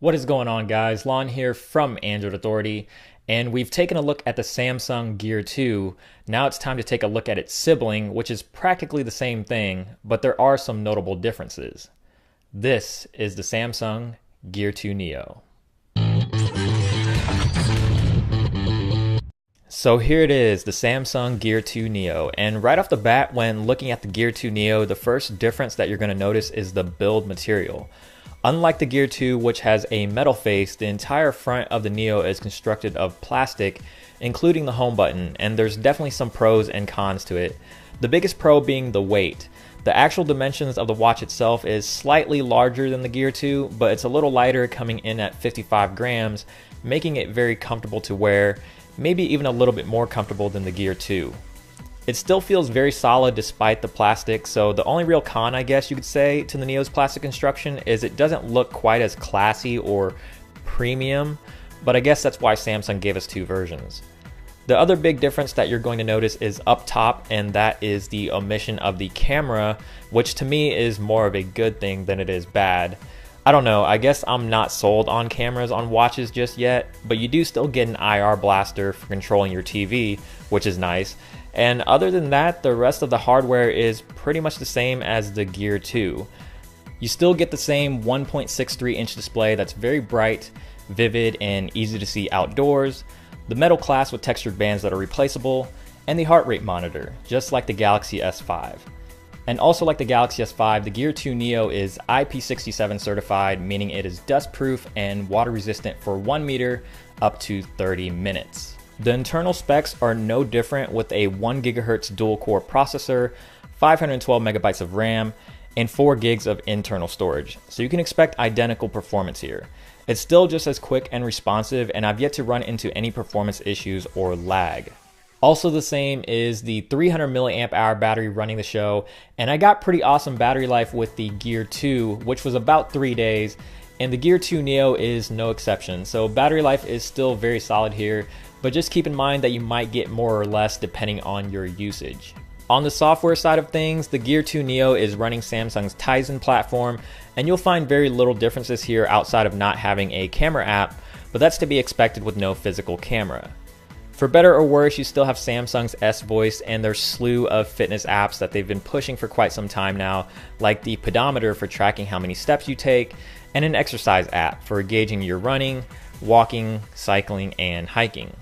What is going on, guys? Lon here from Android Authority, and we've taken a look at the Samsung Gear 2. Now it's time to take a look at its sibling, which is practically the same thing, but there are some notable differences. This is the Samsung Gear 2 Neo. So here it is, the Samsung Gear 2 Neo, and right off the bat when looking at the Gear 2 Neo, the first difference that you're going to notice is the build material. Unlike the Gear 2, which has a metal face, the entire front of the Neo is constructed of plastic, including the home button, and there's definitely some pros and cons to it. The biggest pro being the weight. The actual dimensions of the watch itself is slightly larger than the Gear 2, but it's a little lighter, coming in at 55 grams, making it very comfortable to wear, maybe even a little bit more comfortable than the Gear 2. It still feels very solid despite the plastic, so the only real con, I guess you could say, to the Neo's plastic construction is it doesn't look quite as classy or premium, but I guess that's why Samsung gave us two versions. The other big difference that you're going to notice is up top, and that is the omission of the camera, which to me is more of a good thing than it is bad. I don't know, I guess I'm not sold on cameras on watches just yet, but you do still get an IR blaster for controlling your TV, which is nice. And other than that, the rest of the hardware is pretty much the same as the Gear 2. You still get the same 1.63-inch display that's very bright, vivid, and easy to see outdoors, the metal clasp with textured bands that are replaceable, and the heart rate monitor, just like the Galaxy S5. And also like the Galaxy S5, the Gear 2 Neo is IP67 certified, meaning it is dust-proof and water-resistant for 1 meter up to 30 minutes. The internal specs are no different, with a 1 GHz dual-core processor, 512 megabytes of RAM, and 4 gigs of internal storage, so you can expect identical performance here. It's still just as quick and responsive, and I've yet to run into any performance issues or lag. Also the same is the 300 milliamp hour battery running the show, and I got pretty awesome battery life with the Gear 2, which was about 3 days, and the Gear 2 Neo is no exception, so battery life is still very solid here, but just keep in mind that you might get more or less depending on your usage. On the software side of things, the Gear 2 Neo is running Samsung's Tizen platform, and you'll find very little differences here outside of not having a camera app, but that's to be expected with no physical camera. For better or worse, you still have Samsung's S-Voice and their slew of fitness apps that they've been pushing for quite some time now, like the pedometer for tracking how many steps you take, and an exercise app for gauging your running, walking, cycling, and hiking.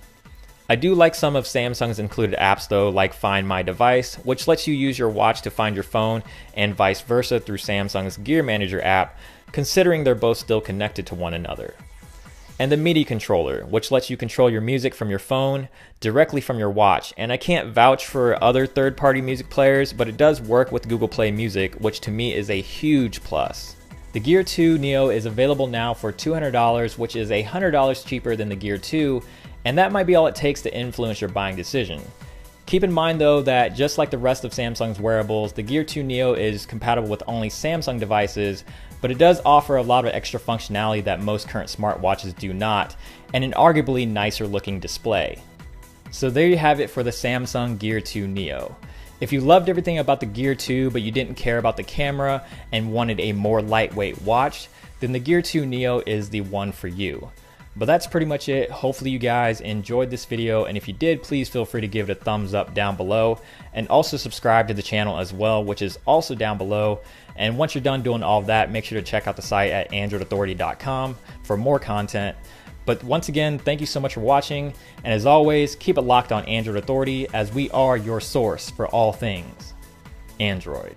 I do like some of Samsung's included apps though, like Find My Device, which lets you use your watch to find your phone, and vice versa through Samsung's Gear Manager app, considering they're both still connected to one another. And the MIDI controller, which lets you control your music from your phone directly from your watch. And I can't vouch for other third-party music players, but it does work with Google Play Music, which to me is a huge plus. The Gear 2 Neo is available now for $200, which is $100 cheaper than the Gear 2, and that might be all it takes to influence your buying decision. Keep in mind though that just like the rest of Samsung's wearables, the Gear 2 Neo is compatible with only Samsung devices, but it does offer a lot of extra functionality that most current smartwatches do not, and an arguably nicer looking display. So there you have it for the Samsung Gear 2 Neo. If you loved everything about the Gear 2 but you didn't care about the camera and wanted a more lightweight watch, then the Gear 2 Neo is the one for you. But that's pretty much it. Hopefully you guys enjoyed this video, and if you did, please feel free to give it a thumbs up down below, and also subscribe to the channel as well, which is also down below. And once you're done doing all of that, make sure to check out the site at androidauthority.com for more content. But once again, thank you so much for watching, and as always, keep it locked on Android Authority, as we are your source for all things Android.